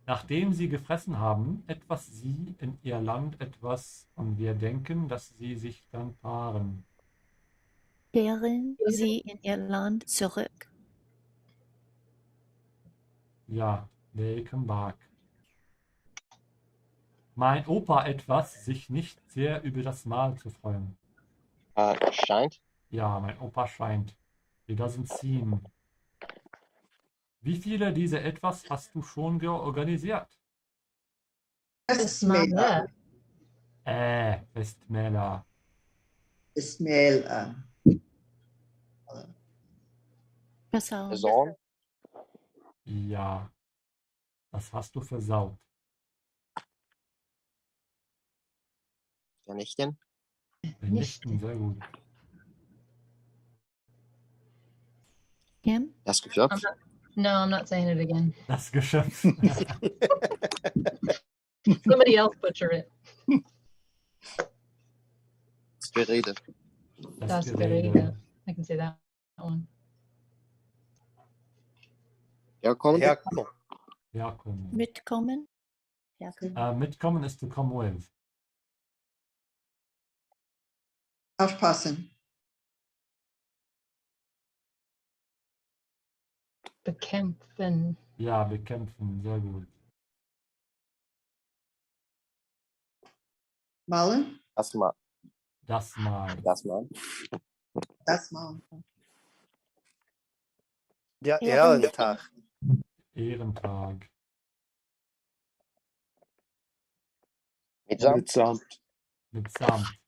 Nachdem sie gefressen haben, etwas sie in ihr Land etwas, und wir denken, dass sie sich dann paaren. Kehren sie in ihr Land zurück. Ja, they come back. Mein Opa etwas, sich nicht sehr über das Mahl zu freuen. Scheint. Ja, mein Opa scheint. He doesn't seem. Wie viele dieser etwas hast du schon organisiert? Festmäler. Festmäler. Festmäler. Versauen. Versorgen. Ja, das hast du versaut. Vernichten. Vernichten, sehr gut. Kim? Das Geschöpf. No, I'm not saying it again. Das Geschöpf. Somebody else butcher it. Das Gerede. Das Gerede. Gerede. I can say that one. Herkommen. Herkommen. Herkommen. Mitkommen? Herkommen. Mitkommen ist to come with. Aufpassen. Bekämpfen. Ja, bekämpfen, sehr gut. Malen? Das Mal. Das Mal. Das Mal. Das Mal. Der Ehrentag. Ehrentag. Mitsamt. Mitsamt. Mitsamt.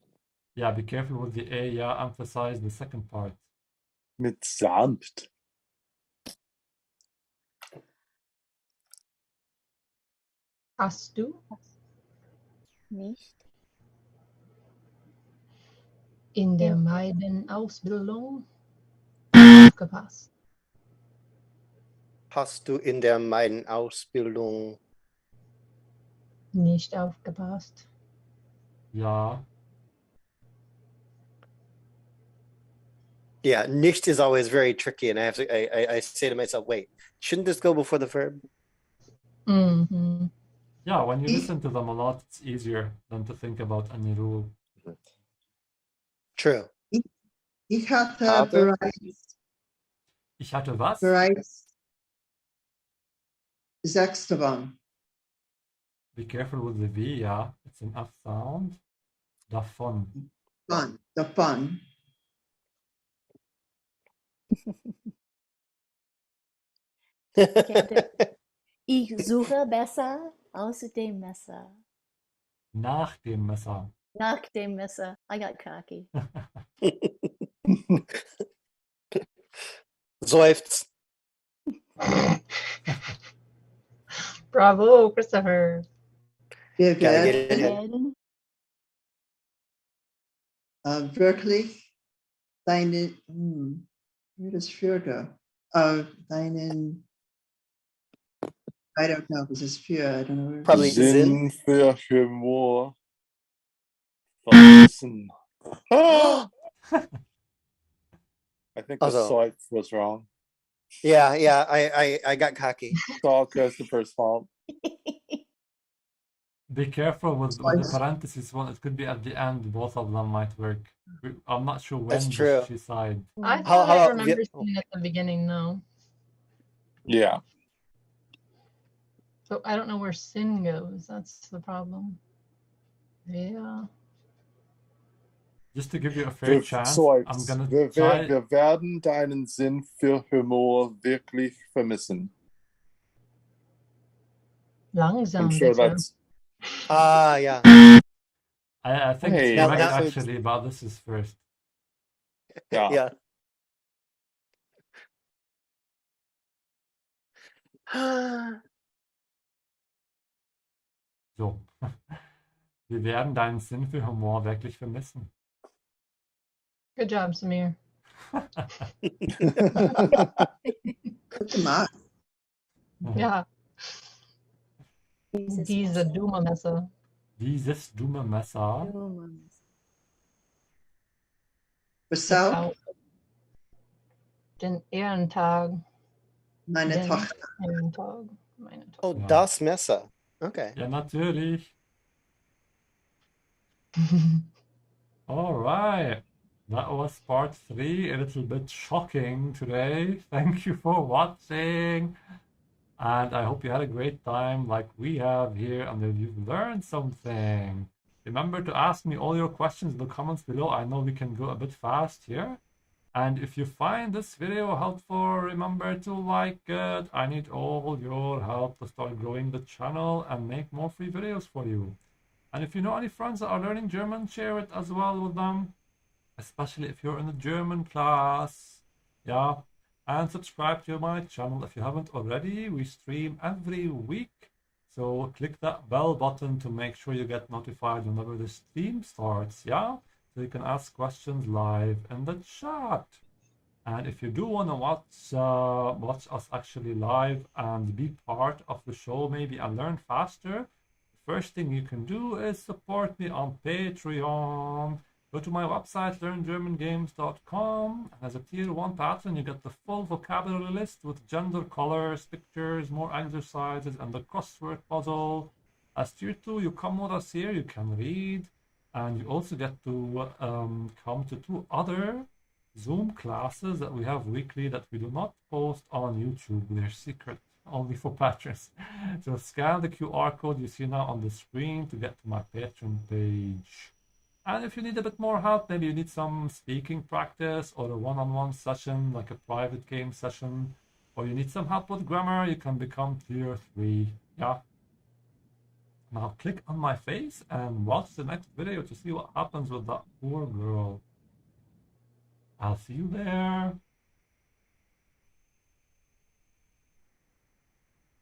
Yeah, be careful with the A. Yeah, emphasize the second part. Mitsamt. Hast du Nicht. in der Meidenausbildung aufgepasst? Hast du in der Meidenausbildung? Nicht aufgepasst. Ja. Yeah, nicht is always very tricky, and I say to myself, wait, shouldn't this go before the verb? Mhm. Yeah, when you listen to them a lot, it's easier than to think about any rule. True. Ich hatte Hatte. Ich hatte was? bereits 6 davon. Be careful with the V, yeah. It's an F sound. Davon. Davon. Ich suche besser aus dem Messer. Nach dem Messer. Nach dem Messer. I got cocky. Seufzt. Bravo, Christopher. Wir Gotta get werden it in. wirklich where does für go? Deinen, I don't know, because it's für, I don't know. Probably Sinn für Humor vermissen. Ah! I think the Also- swipe was wrong. Yeah, I got cocky. It's all Christopher's fault. Be careful with the parentheses one. It could be at the end. Both of them might work. I'm not sure when That's true. she sighed. I How- thought I how- remember seeing it at the beginning, no. Yeah. But I don't know where sin goes. That's the problem. Yeah. Just to give you a fair chance, Swipes. I'm gonna Wir try. werden deinen Sinn für Humor wirklich vermissen. Langsam, I'm sure bitte. that's Yeah. I think Hey, it's correct that- actually, but this is first. yeah. Yeah. So. Wir werden deinen Sinn für Humor wirklich vermissen. Good job, Samir. Good gemacht. Ja. Diese dumme Messer. Dieses dumme Messer. Weshalb? Den Ehrentag. Meine Den Tochter. Ehrentag. Meine Tochter. Oh, Ja. das Messer. Okay. Ja, natürlich. All right. That was part 3, a little bit shocking today. Thank you for watching. And I hope you had a great time like we have here and that you've learned something. Remember to ask me all your questions in the comments below. I know we can go a bit fast here. And if you find this video helpful, remember to like it. I need all your help to start growing the channel and make more free videos for you. And if you know any friends that are learning German, share it as well with them, especially if you're in a German class. Yeah. And subscribe to my channel if you haven't already. We stream every week. So click that bell button to make sure you get notified whenever the stream starts. Yeah. So you can ask questions live in the chat. And if you do want to watch us actually live and be part of the show maybe and learn faster, the first thing you can do is support me on Patreon. Go to my website, learngermangames.com. And as a tier 1 patron, you get the full vocabulary list with gender, colors, pictures, more exercises, and the crossword puzzle. As tier 2, you come with us here, you can read. And you also get to come to 2 other Zoom classes that we have weekly that we do not post on YouTube. They're secret, only for patrons. So scan the QR code you see now on the screen to get to my Patreon page. And if you need a bit more help, maybe you need some speaking practice or a one-on-one session, like a private game session, or you need some help with grammar, you can become tier 3. Yeah. Now click on my face and watch the next video to see what happens with that poor girl. I'll see you there.